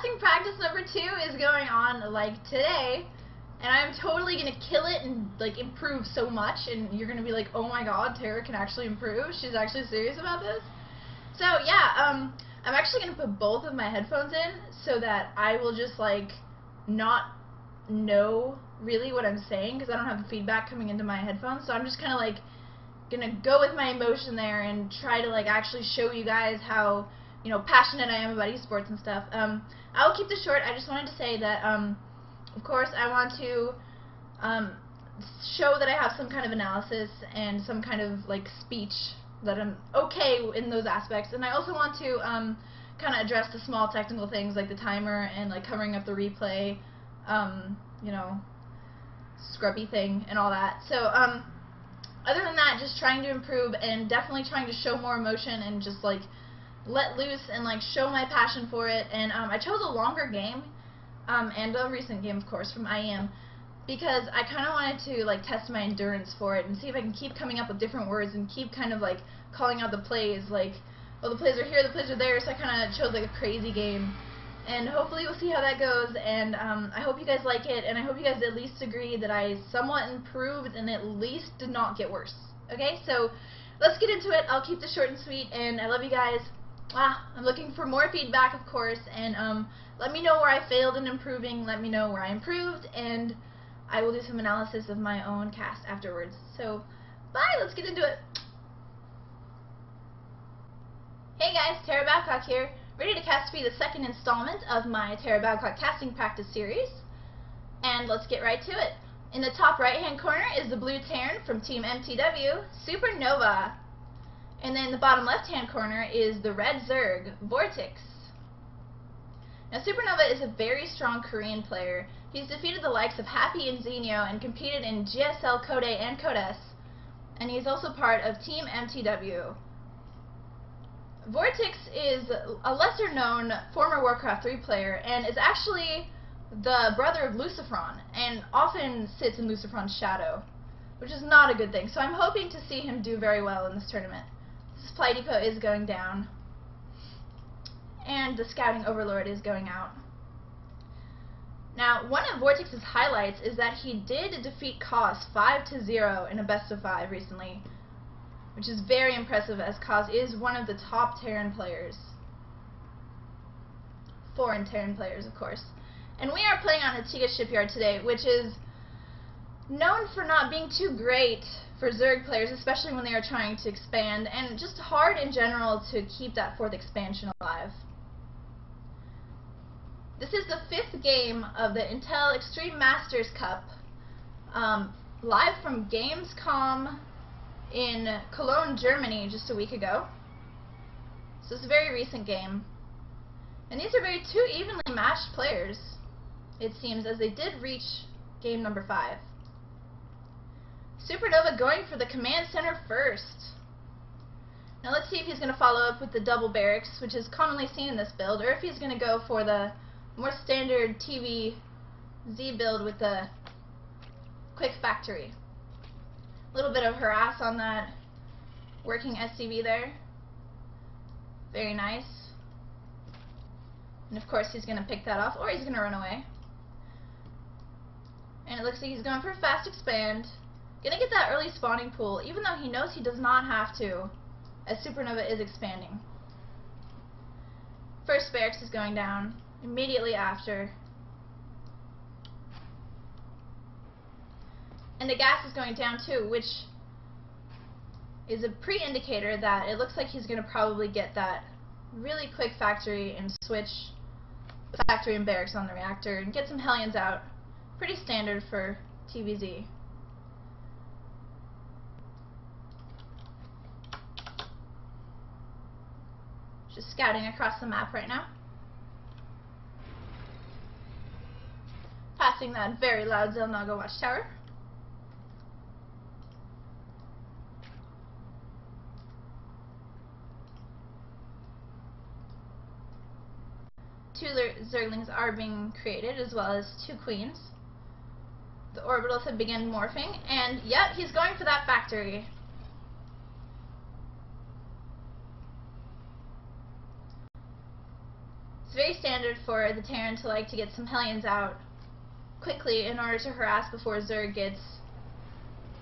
casting practice number 2 is going on like today, and I'm totally gonna kill it and like improve so much, and you're gonna be like, oh my god, Tara can actually improve. She's actually serious about this. So yeah, I'm actually gonna put both of my headphones in so that I will just like not know really what I'm saying because I don't have the feedback coming into my headphones. So I'm just kind of like gonna go with my emotion there and try to like actually show you guys how, you know, passionate I am about esports and stuff. I will keep this short. I just wanted to say that of course I want to show that I have some kind of analysis and some kind of like speech, that I'm okay in those aspects, and I also want to kind of address the small technical things like the timer and like covering up the replay, you know, scrubby thing and all that. So other than that, just trying to improve and definitely trying to show more emotion and just like let loose and like show my passion for it. And I chose a longer game and a recent game, of course, from IEM, because I kind of wanted to like test my endurance for it and see if I can keep coming up with different words and keep kind of like calling out the plays, like, oh, the plays are here, the plays are there. So I kind of chose like a crazy game, and hopefully we'll see how that goes. And I hope you guys like it, and I hope you guys at least agree that I somewhat improved and at least did not get worse. Okay, so let's get into it. I'll keep this short and sweet, and I love you guys. I'm looking for more feedback, of course, and let me know where I failed in improving, let me know where I improved, and I will do some analysis of my own cast afterwards. So, bye, let's get into it. Hey guys, Tara Babcock here, ready to cast for you the second installment of my Tara Babcock casting practice series. And let's get right to it. In the top right hand corner is the blue Terran from Team MTW, Supernova. And then in the bottom left hand corner is the red Zerg, Vortex. Now Supernova is a very strong Korean player. He's defeated the likes of Happy and Xenio and competed in GSL Code A and Code S, and he's also part of Team MTW. Vortex is a lesser known former Warcraft 3 player and is actually the brother of Lucifron and often sits in Lucifron's shadow, which is not a good thing. So I'm hoping to see him do very well in this tournament. This Supply Depot is going down, and the Scouting Overlord is going out. Now, one of Vortex's highlights is that he did defeat Cos 5-0 in a best of 5 recently, which is very impressive as Cos is one of the top Terran players. Foreign Terran players, of course. And we are playing on Atiga Shipyard today, which is known for not being too great for Zerg players, especially when they are trying to expand, and just hard in general to keep that 4th expansion alive. This is the 5th game of the Intel Extreme Masters Cup, live from Gamescom in Cologne, Germany, just a week ago. So it's a very recent game. And these are two evenly matched players, it seems, as they did reach game number 5. Supernova going for the command center first. Now let's see if he's going to follow up with the double barracks, which is commonly seen in this build, or if he's going to go for the more standard TV Z build with the quick factory. A little bit of harass on that working SCV there. Very nice. And of course he's going to pick that off, or he's going to run away. And it looks like he's going for a fast expand. Gonna get that early spawning pool, even though he knows he does not have to, as Supernova is expanding. First barracks is going down immediately after. And the gas is going down too, which is a pre-indicator that it looks like he's going to probably get that really quick factory and switch the factory and barracks on the reactor and get some Hellions out. Pretty standard for TVZ. Just scouting across the map right now. Passing that very loud Zelnaga watchtower. Two Zerglings are being created, as well as 2 queens. The orbitals have begun morphing, and yep, he's going for that factory. It's very standard for the Terran to like to get some Hellions out quickly in order to harass before Zerg gets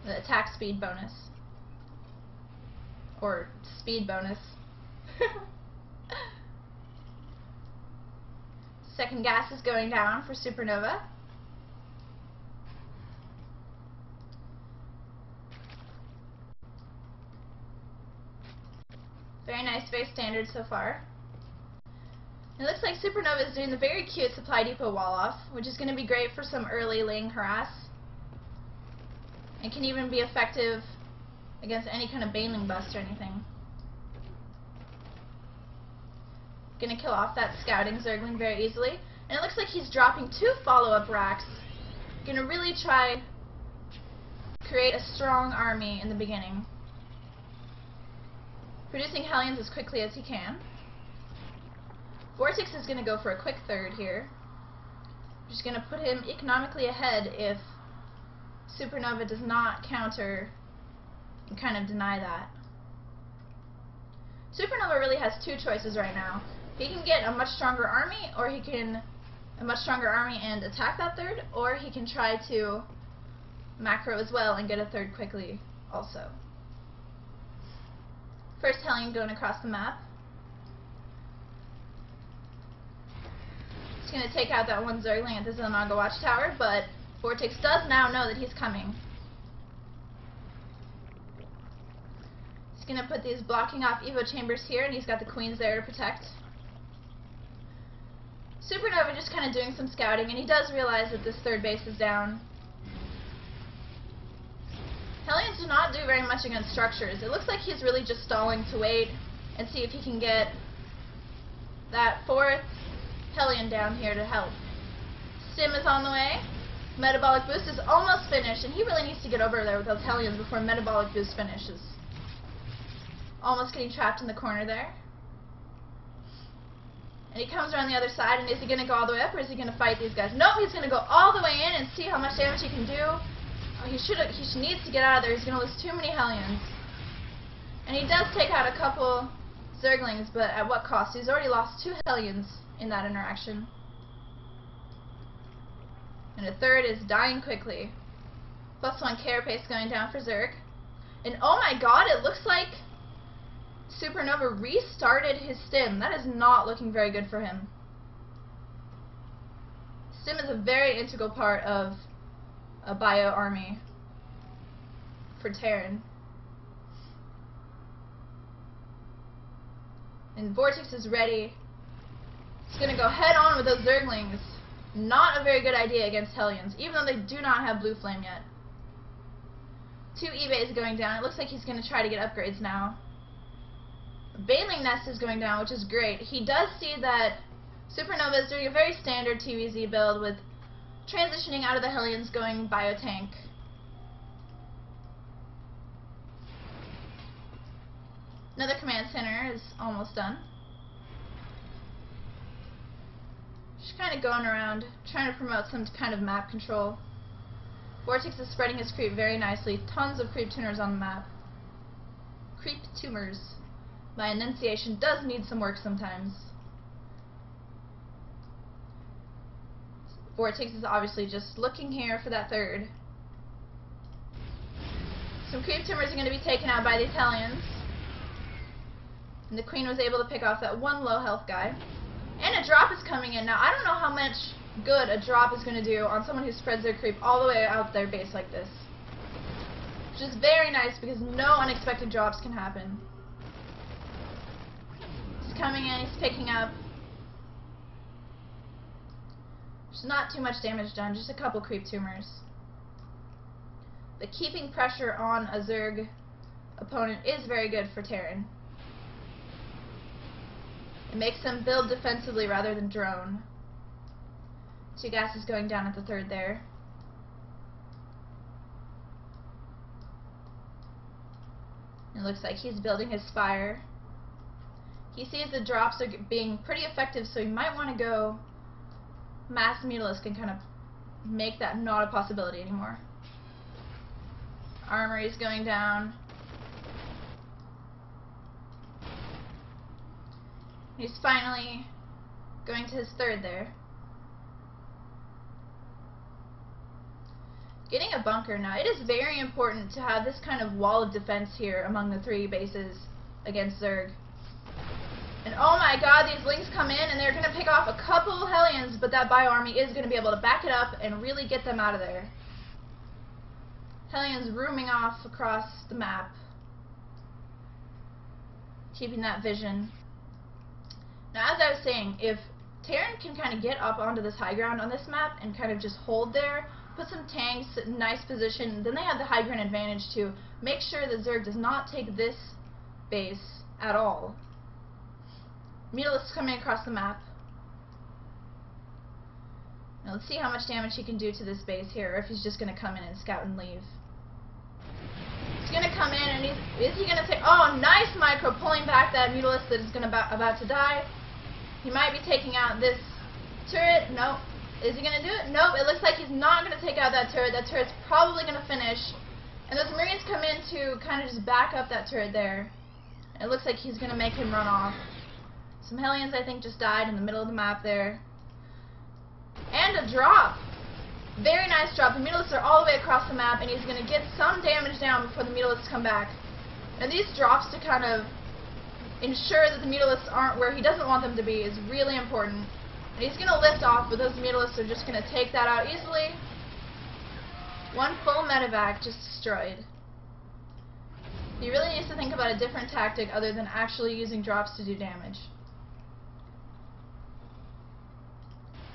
the attack speed bonus. Or speed bonus. Second gas is going down for Supernova. Very nice, very standard so far. It looks like Supernova is doing the very cute supply depot wall off, which is going to be great for some early lane harass. It can even be effective against any kind of Baneling bust or anything. Gonna kill off that scouting Zergling very easily. And it looks like he's dropping 2 follow-up racks. Gonna really try create a strong army in the beginning. Producing Hellions as quickly as he can. Vortex is gonna go for a quick third here. Just gonna put him economically ahead if Supernova does not counter and kind of deny that. Supernova really has 2 choices right now. He can get a much stronger army, or he can and attack that third, or he can try to macro as well and get a third quickly also. First Hellion going across the map. He's going to take out that one Zergling at the Zilmaga Watchtower, but Vortex does now know that he's coming. He's going to put these blocking off Evo chambers here, and he's got the queens there to protect. Supernova just kind of doing some scouting, and he does realize that this third base is down. Hellions do not do very much against structures. It looks like he's really just stalling to wait and see if he can get that 4th Hellion down here to help. Stim is on the way. Metabolic Boost is almost finished, and he really needs to get over there with those Hellions before Metabolic Boost finishes. Almost getting trapped in the corner there. And he comes around the other side, and is he going to go all the way up, or is he going to fight these guys? Nope, he's going to go all the way in and see how much damage he can do. Oh, he needs to get out of there. He's going to lose too many Hellions. And he does take out a couple Zerglings, but at what cost? He's already lost 2 Hellions in that interaction. And a third is dying quickly. +1 carapace going down for Zerg. And oh my god, it looks like Supernova restarted his stim. That is not looking very good for him. Stim is a very integral part of a bio army for Terran. And Vortex is ready. He's going to go head on with those Zerglings. Not a very good idea against Hellions, even though they do not have Blue Flame yet. 2 eBays going down. It looks like he's going to try to get upgrades now. Baneling Nest is going down, which is great. He does see that Supernova is doing a very standard TVZ build with transitioning out of the Hellions going Biotank. Another command center is almost done. Just kind of going around, trying to promote some kind of map control. Vortex is spreading his creep very nicely. Tons of creep tuners on the map. Creep tumors. My enunciation does need some work sometimes. Vortex is obviously just looking here for that third. Some creep tumors are going to be taken out by these Hellions. And the Queen was able to pick off that one low health guy. And a drop is coming in. Now, I don't know how much good a drop is going to do on someone who spreads their creep all the way out their base like this. Which is very nice because no unexpected drops can happen. He's coming in, he's picking up. There's not too much damage done, just a couple creep tumors. But keeping pressure on a Zerg opponent is very good for Terran. It makes them build defensively rather than drone. 2 gases going down at the third there. It looks like he's building his spire. He sees the drops are being pretty effective, so he might want to go Mass Mutalisk and kind of make that not a possibility anymore. Armory is going down. He's finally Going to his third there. Getting a bunker. Now, it is very important to have this kind of wall of defense here among the 3 bases against Zerg. And oh my god, these Lings come in and they're going to pick off a couple Hellions, but that Bio Army is going to be able to back it up and really get them out of there. Hellions rooming off across the map. Keeping that vision. Now, as I was saying, if Terran can kind of get up onto this high ground on this map and kind of just hold there, put some tanks in nice position, then they have the high ground advantage to make sure that Zerg does not take this base at all. Mutalisks coming across the map. Now let's see how much damage he can do to this base here, or if he's just going to come in and scout and leave. He's going to come in and is he going to take... Oh, nice micro, pulling back that Mutalisk that is about to die. He might be taking out this turret. Nope. Is he going to do it? Nope. It looks like he's not going to take out that turret. That turret's probably going to finish. And those Marines come in to kind of just back up that turret there. It looks like he's going to make him run off. Some Hellions, I think, just died in the middle of the map there. And a drop. Very nice drop. The Mutalisks are all the way across the map, and he's going to get some damage down before the Mutalisks come back. And these drops to kind of ensure that the Mutalisks aren't where he doesn't want them to be is really important. And he's going to lift off, but those Mutalisks are just going to take that out easily. One full medevac just destroyed. He really needs to think about a different tactic other than actually using drops to do damage.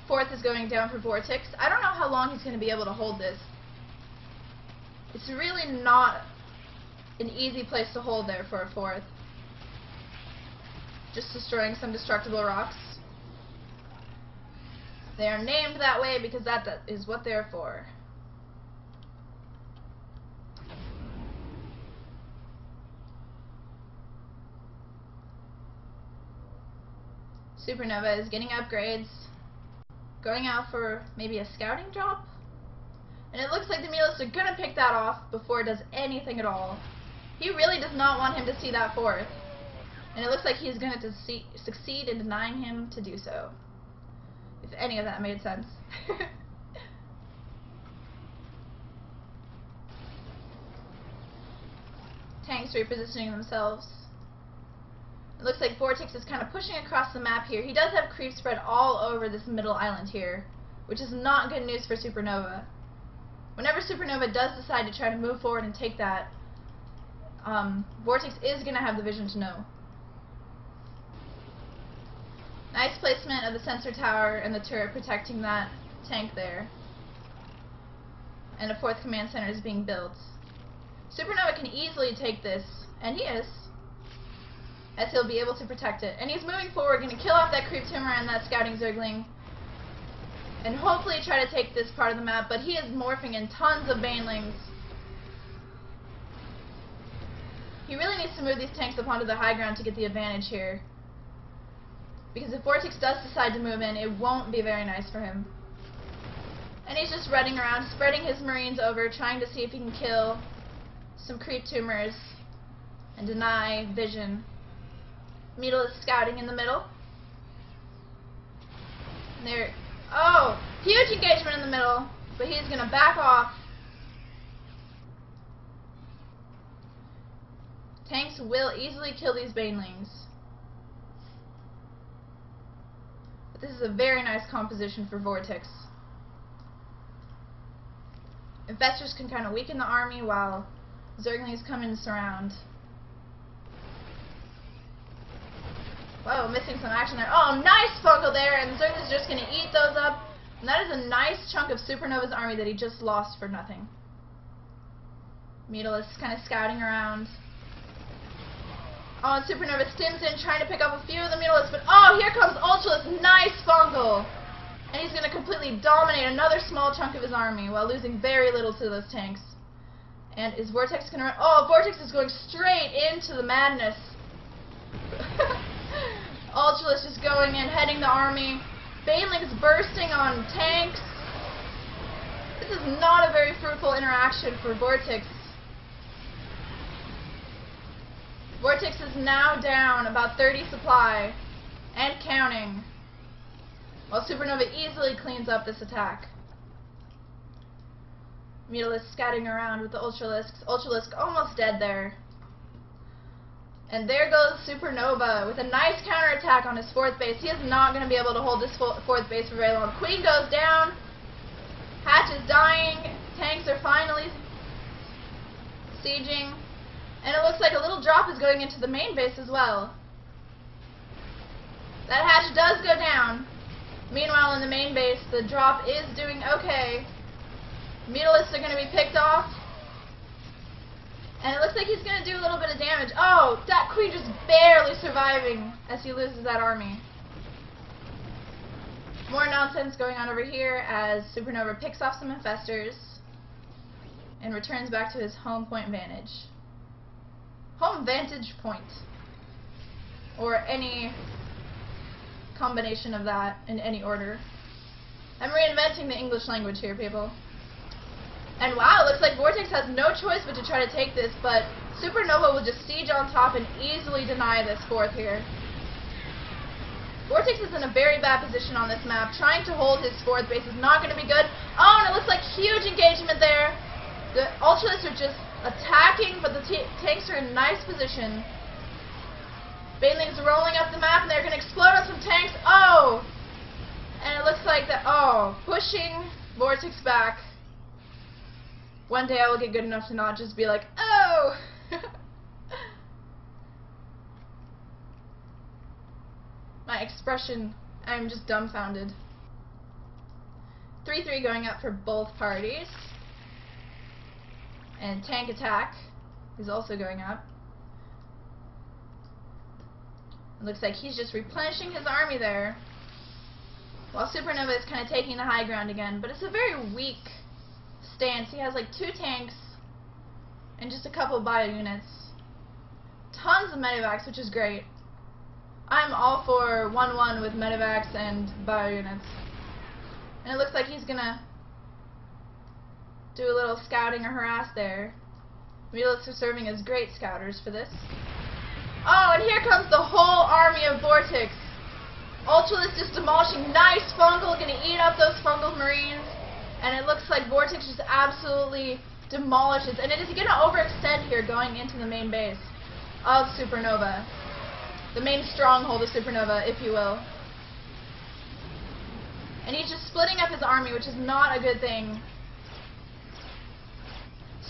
Fourth is going down for Vortex. I don't know how long he's going to be able to hold this. It's really not an easy place to hold there for a fourth. Just destroying some destructible rocks. They are named that way because that is what they're for. Supernova is getting upgrades. Going out for maybe a scouting drop? And it looks like the Mutalisks are going to pick that off before it does anything at all. He really does not want him to see that fourth. And it looks like he's going to succeed in denying him to do so. If any of that made sense. Tanks repositioning themselves. It looks like Vortex is kind of pushing across the map here. He does have creep spread all over this middle island here, which is not good news for Supernova. Whenever Supernova does decide to try to move forward and take that, Vortex is going to have the vision to know. Nice placement of the sensor tower and the turret protecting that tank there. And a fourth command center is being built. Supernova can easily take this, and he is, as he'll be able to protect it. And he's moving forward, going to kill off that creep tumor and that scouting Zergling, and hopefully try to take this part of the map, but he is morphing in tons of banelings. He really needs to move these tanks up onto the high ground to get the advantage here. Because if Vortex does decide to move in, it won't be very nice for him. And he's just running around, spreading his Marines over, trying to see if he can kill some creep tumors and deny vision. Metal is scouting in the middle. There. Oh! Huge engagement in the middle, but he's going to back off. Tanks will easily kill these banelings. But this is a very nice composition for Vortex. Infestors can kind of weaken the army while Zerglings come in and surround. Whoa, missing some action there. Oh, nice Fungal there, and Zergling's just going to eat those up. And that is a nice chunk of Supernova's army that he just lost for nothing. Metal is kind of scouting around. Oh, and Supernova stims in, trying to pick up a few of the Mutalisks, but oh, here comes Ultralisk. Nice Fungal! And he's going to completely dominate another small chunk of his army while losing very little to those tanks. And is Vortex going to run? Oh, Vortex is going straight into the madness. Ultralisk just going in, heading the army. Banelings bursting on tanks. This is not a very fruitful interaction for Vortex. Vortex is now down about 30 supply and counting. while Supernova easily cleans up this attack. Mutalisk scouting around with the Ultralisks. Ultralisk almost dead there. And there goes Supernova with a nice counterattack on his 4th base. He is not going to be able to hold this 4th base for very long. Queen goes down. Hatch is dying. Tanks are finally sieging. And it looks like a little drop is going into the main base as well. That hatch does go down. Meanwhile, in the main base, the drop is doing okay. Mutalisks are going to be picked off. And it looks like he's going to do a little bit of damage. Oh, that queen just barely surviving as he loses that army. More nonsense going on over here as Supernova picks off some infestors and returns back to his home point vantage. Home vantage point. Or any combination of that in any order. I'm reinventing the English language here, people. And wow, it looks like Vortex has no choice but to try to take this, but Supernova will just siege on top and easily deny this 4th here. Vortex is in a very bad position on this map. Trying to hold his 4th base is not going to be good. Oh, and it looks like huge engagement there. The Ultralists are just attacking, but the tanks are in nice position. Banelings rolling up the map, and they're going to explode on some tanks. Oh! And it looks like that, oh, pushing Vortex back. One day I will get good enough to not just be like, oh! My expression, I'm just dumbfounded. 3-3 going up for both parties. And tank attack is also going up. It looks like he's just replenishing his army there. While Supernova is kind of taking the high ground again. But it's a very weak stance. He has like 2 tanks and just a couple of bio units. Tons of medevacs, which is great. I'm all for 1-1 with medevacs and bio units. And it looks like he's gonna do a little scouting or harass there. Mutalisks are serving as great scouters for this. Oh, and here comes the whole army of Vortex. Ultralisk just demolishing. Nice fungal, gonna eat up those fungal marines. And it looks like Vortex just absolutely demolishes. And it is going to overextend here going into the main base of Supernova. The main stronghold of Supernova, if you will. And he's just splitting up his army, which is not a good thing.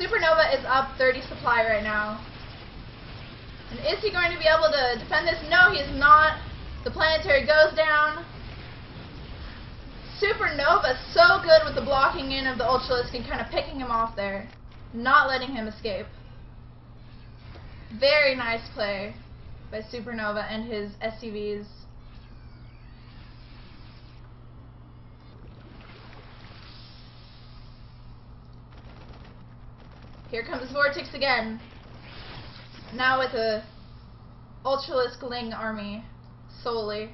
Supernova is up 30 supply right now. And is he going to be able to defend this? No, he is not. The planetary goes down. Supernova so good with the blocking in of the Ultralisk and kind of picking him off there. Not letting him escape. Very nice play by Supernova and his SCVs. Here comes Vortex again. Now with a Ultralisk Ling army solely.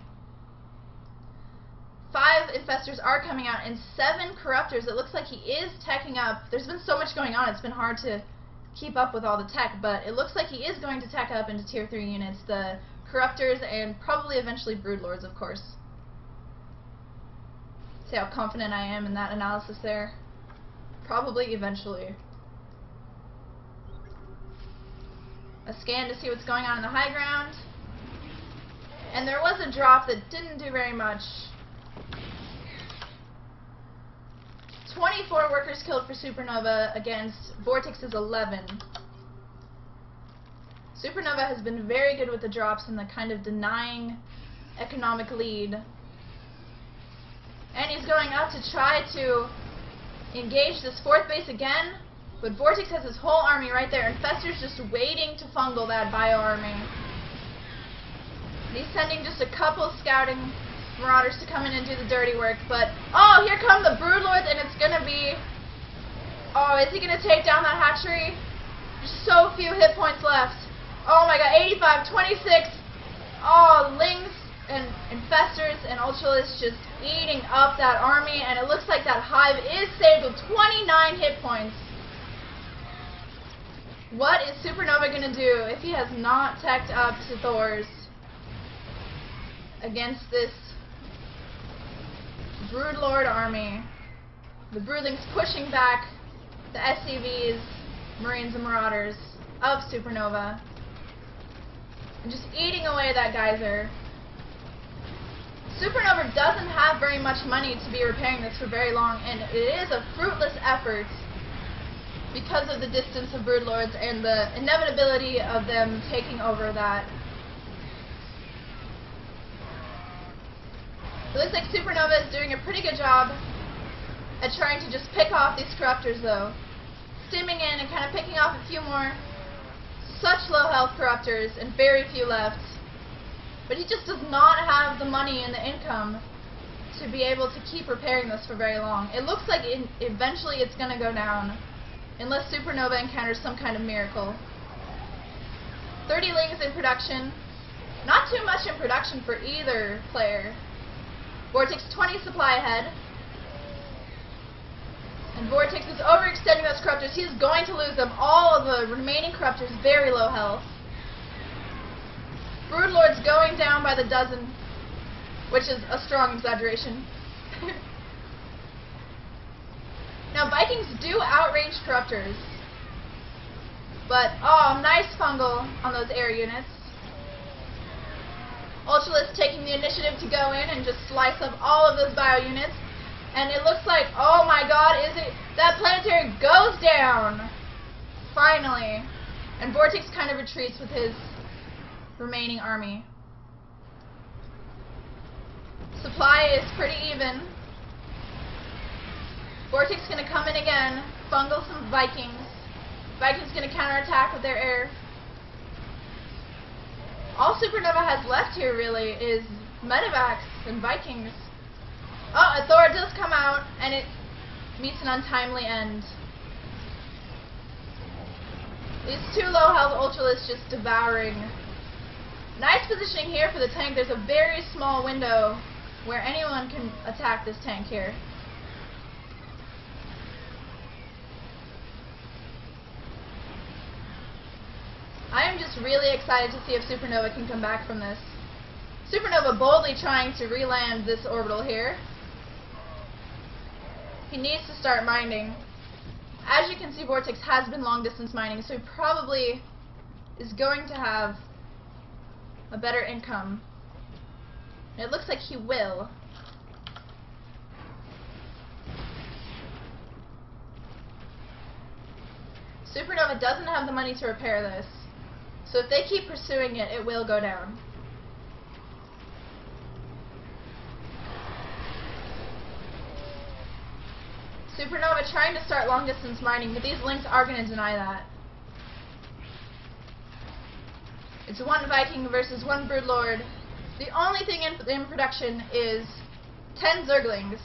5 infestors are coming out and 7 corruptors. It looks like he is teching up. There's been so much going on, it's been hard to keep up with all the tech, but it looks like he is going to tech up into tier 3 units, the corruptors and probably eventually broodlords, of course. See how confident I am in that analysis there? Probably eventually. A scan to see what's going on in the high ground. And there was a drop that didn't do very much. 24 workers killed for Supernova against Vortex's 11. Supernova has been very good with the drops and the kind of denying economic lead. And he's going up to try to engage this 4th base again, but Vortex has his whole army right there. Infestor's just waiting to fungal that bio army. He's sending just a couple scouting marauders to come in and do the dirty work, but oh, here come the broodlords, and it's gonna be, oh, is he gonna take down that hatchery? There's so few hit points left. Oh my god, 85, 26. Oh, Lings and infestors and Ultralisk just eating up that army, and it looks like that hive is saved with 29 hit points. What is Supernova gonna do if he has not teched up to Thor's against this Broodlord army. The Broodlings pushing back the SCVs, Marines and Marauders of Supernova. And just eating away that geyser. Supernova doesn't have very much money to be repairing this for very long, and it is a fruitless effort because of the distance of Broodlords and the inevitability of them taking over that. It looks like Supernova is doing a pretty good job at trying to just pick off these Corruptors, though. Stimming in and kind of picking off a few more. Such low health Corruptors and very few left. But he just does not have the money and the income to be able to keep repairing this for very long. It looks like eventually it's going to go down, unless Supernova encounters some kind of miracle. 30 lings in production. Not too much in production for either player. Vortex 20 supply ahead. And Vortex is overextending those Corruptors. He's going to lose them. All of the remaining Corruptors very low health. Broodlord's going down by the dozen, which is a strong exaggeration. Now, Vikings do outrange Corruptors. But, oh, nice fungal on those air units. Ultralisk taking the initiative to go in and just slice up all of those bio units. And it looks like, oh my god, that planetary goes down! Finally. And Vortex kind of retreats with his remaining army. Supply is pretty even. Vortex is going to come in again, fungal some Vikings. Vikings going to counterattack with their air. All Supernova has left here, really, is medevacs and Vikings. Oh, a Thor does come out, and it meets an untimely end. These two low health Ultralisks just devouring. Nice positioning here for the tank. There's a very small window where anyone can attack this tank here. I am just really excited to see if Supernova can come back from this. Supernova boldly trying to re-land this orbital here. He needs to start mining. As you can see, Vortex has been long-distance mining, so he probably is going to have a better income. And it looks like he will. Supernova doesn't have the money to repair this, so if they keep pursuing it, it will go down. Supernova trying to start long-distance mining, but these links are going to deny that. It's one Viking versus one Broodlord. The only thing in production is 10 Zerglings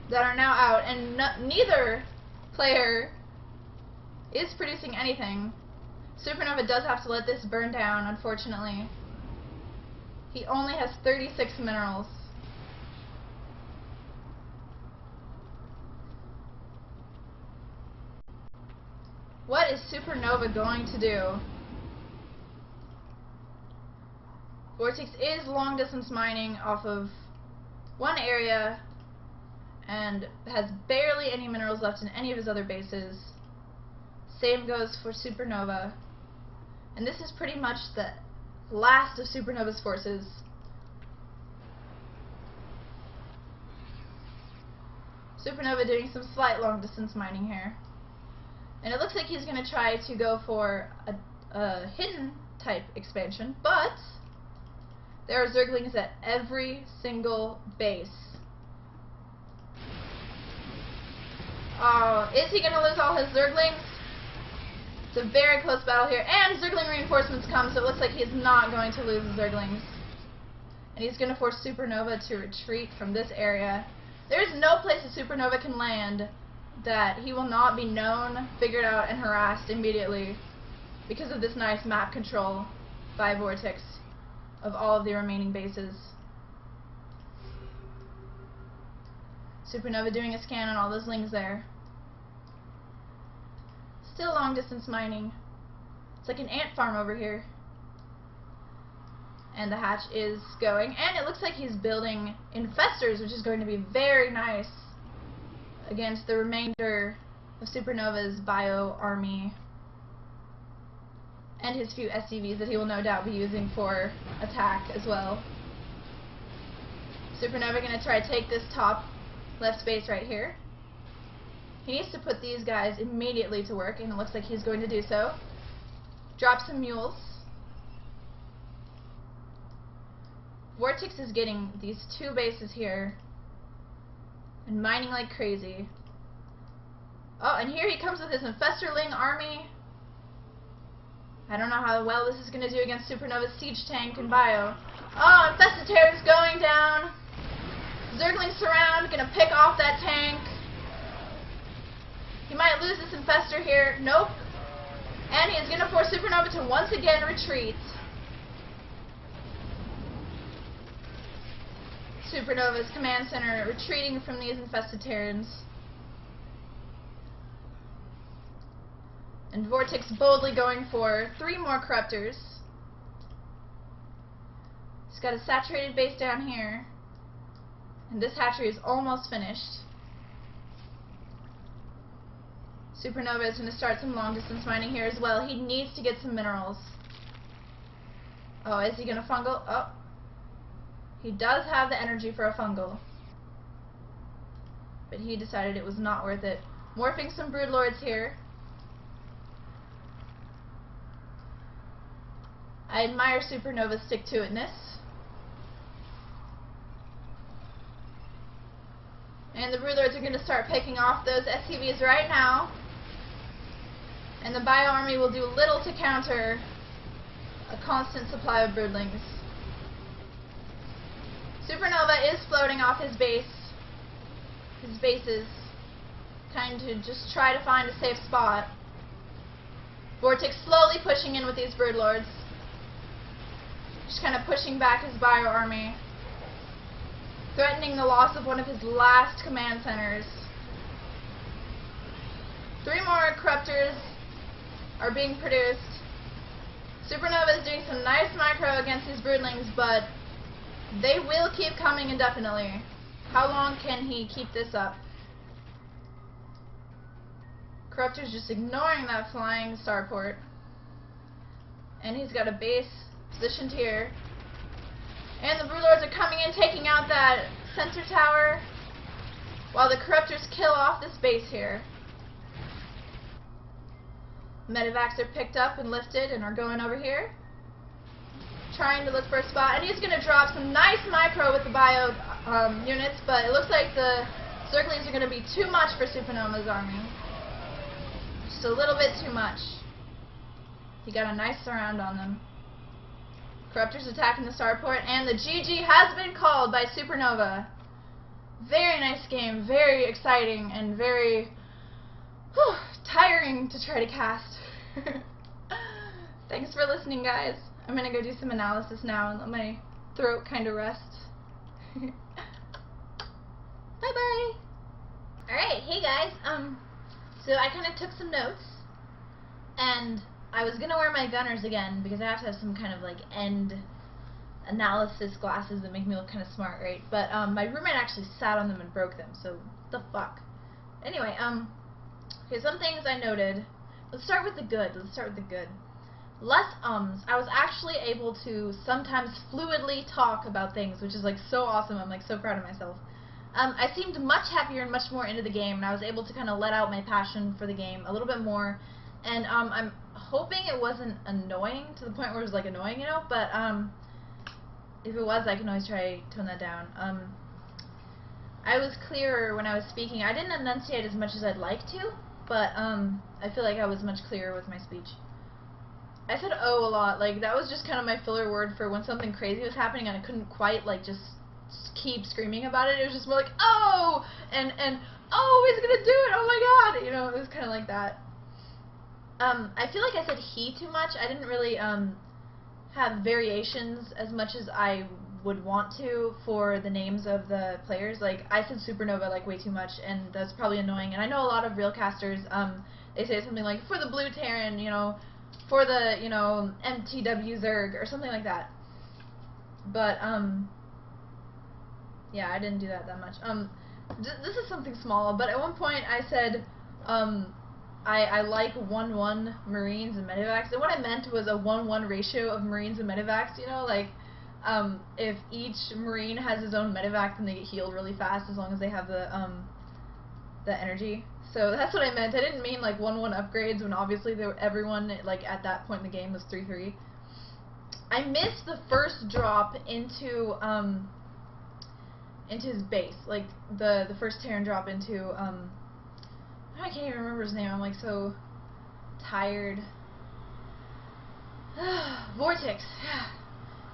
that are now out, and neither player is producing anything. Supernova does have to let this burn down, unfortunately. He only has 36 minerals. What is Supernova going to do? Vortex is long-distance mining off of one area and has barely any minerals left in any of his other bases. Same goes for Supernova. And this is pretty much the last of Supernova's forces. Supernova doing some slight long-distance mining here. And it looks like he's going to try to go for a hidden type expansion, but there are Zerglings at every single base. Oh, is he going to lose all his Zerglings? It's a very close battle here, and Zergling reinforcements come, so it looks like he's not going to lose the Zerglings. And he's going to force Supernova to retreat from this area. There's no place a Supernova can land that he will not be known, figured out, and harassed immediately because of this nice map control by Vortex of all of the remaining bases. Supernova doing a scan on all those lings there. Still long distance mining. It's like an ant farm over here. And the hatch is going, and it looks like he's building infestors, which is going to be very nice against the remainder of Supernova's bio army and his few SCVs that he will no doubt be using for attack as well. Supernova going to try to take this top left space right here. He needs to put these guys immediately to work, and it looks like he's going to do so. Drop some mules. Vortex is getting these two bases here and mining like crazy. Oh, and here he comes with his Infesterling army. I don't know how well this is going to do against Supernova's siege tank and bio. Oh, Infestator is going down. Zergling surround, gonna pick off that tank. He might lose this Infestor here. Nope. And he's gonna force Supernova to once again retreat. Supernova's command center retreating from these infested Terrans. And Vortex boldly going for 3 more Corruptors. He's got a saturated base down here. And this hatchery is almost finished. Supernova is going to start some long distance mining here as well. He needs to get some minerals. Oh, is he going to fungal? Oh. He does have the energy for a fungal. But he decided it was not worth it. Morphing some Broodlords here. I admire Supernova's stick-to-itness. And the Broodlords are going to start picking off those SCVs right now. And the Bio Army will do little to counter a constant supply of Broodlings. Supernova is floating off his bases, trying to just try to find a safe spot. Vortex slowly pushing in with these Broodlords. Just kind of pushing back his Bio Army, threatening the loss of one of his last command centers. 3 more Corruptors are being produced. Supernova is doing some nice micro against these Broodlings, but they will keep coming indefinitely. How long can he keep this up? Corruptor's just ignoring that flying starport. And he's got a base positioned here. And the Broodlords are coming in, taking out that sensor tower, while the Corruptors kill off this base here. Medivacs are picked up and lifted and are going over here, trying to look for a spot. And he's going to drop some nice micro with the bio units, but it looks like the Zerglings are going to be too much for Supernova's army. Just a little bit too much. He got a nice surround on them. Corruptors attacking the starport, and the GG has been called by Supernova. Very nice game, very exciting, and very tiring to try to cast. Thanks for listening, guys. I'm gonna go do some analysis now and let my throat kind of rest. Bye bye. Alright, hey guys. So I kind of took some notes, and I was gonna wear my gunners again because I have to have some kind of like end analysis glasses that make me look kind of smart, right? But my roommate actually sat on them and broke them, so what the fuck. Anyway, okay, some things I noted. Let's start with the good. Less ums. I was actually able to sometimes fluidly talk about things, which is like so awesome. I'm like so proud of myself. I seemed much happier and much more into the game, and I was able to kind of let out my passion for the game a little bit more. And I'm hoping it wasn't annoying to the point where it was like annoying, you know, but if it was, I can always try to tone that down. I was clearer when I was speaking. I didn't enunciate as much as I'd like to, but I feel like I was much clearer with my speech. I said "oh" a lot. Like, that was just kind of my filler word for when something crazy was happening and I couldn't quite like just keep screaming about it. It was just more like "oh" and "oh, he's gonna do it, oh my god," you know, it was kind of like that. I feel like I said "he" too much. I didn't really have variations as much as I would want to for the names of the players. Like, I said Supernova like way too much, and that's probably annoying. And I know a lot of real casters, they say something like "for the blue Terran," you know, "for the, you know, MTW Zerg," or something like that. But yeah, I didn't do that much. This is something small, but at one point I said I like 1-1 Marines and Medivacs, and what I meant was a 1-1 ratio of Marines and Medivacs, you know, like if each Marine has his own Medivac, then they get healed really fast as long as they have the energy. So that's what I meant. I didn't mean like 1-1 upgrades when obviously everyone like at that point in the game was 3-3. I missed the first drop into his base, like the first Terran drop into I can't even remember his name. I'm like so tired. Vortex.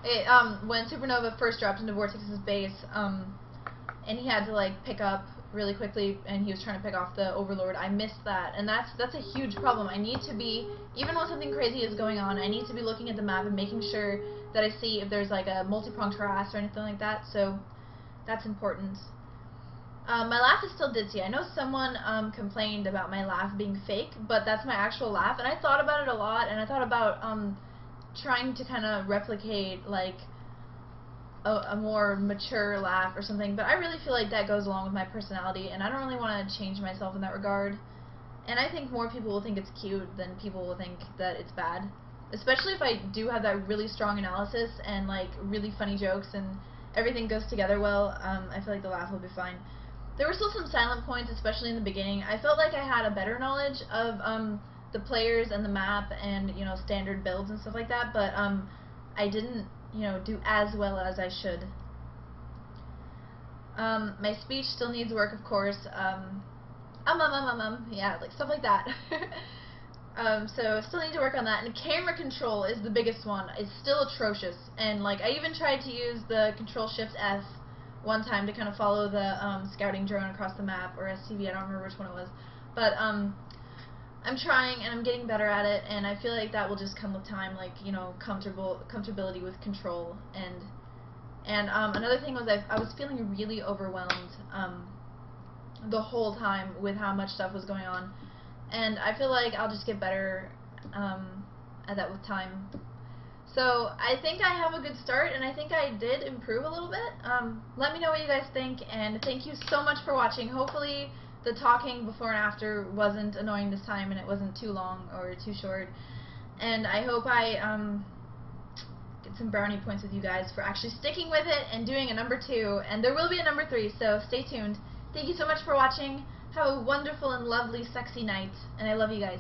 It, when Supernova first dropped into Vortex's base, and he had to like pick up really quickly, and he was trying to pick off the Overlord. I missed that, and that's a huge problem. I need to be, even when something crazy is going on, I need to be looking at the map and making sure that I see if there's like a multi-pronged harass or anything like that. So that's important. My laugh is still ditzy. I know someone complained about my laugh being fake, but that's my actual laugh, and I thought about it a lot, and I thought about trying to kind of replicate like a more mature laugh or something, but I really feel like that goes along with my personality, and I don't really want to change myself in that regard. And I think more people will think it's cute than people will think that it's bad, especially if I do have that really strong analysis and like really funny jokes and everything goes together well. I feel like the laugh will be fine. There were still some silent points, especially in the beginning. I felt like I had a better knowledge of the players and the map and, you know, standard builds and stuff like that, but I didn't, you know, do as well as I should. My speech still needs work, of course. Yeah, like stuff like that. So still need to work on that. And camera control is the biggest one. It's still atrocious. And like I even tried to use the Control Shift S one time to kind of follow the scouting drone across the map, or STV. I don't remember which one it was. But I'm trying, and I'm getting better at it, and I feel like that will just come with time, like, you know, comfortability with control. And another thing was I was feeling really overwhelmed the whole time with how much stuff was going on, and I feel like I'll just get better at that with time. So I think I have a good start, and I think I did improve a little bit. Let me know what you guys think, and thank you so much for watching. Hopefully the talking before and after wasn't annoying this time, and it wasn't too long or too short. And I hope I get some brownie points with you guys for actually sticking with it and doing a number 2. And there will be a number 3, so stay tuned. Thank you so much for watching. Have a wonderful and lovely, sexy night, and I love you guys.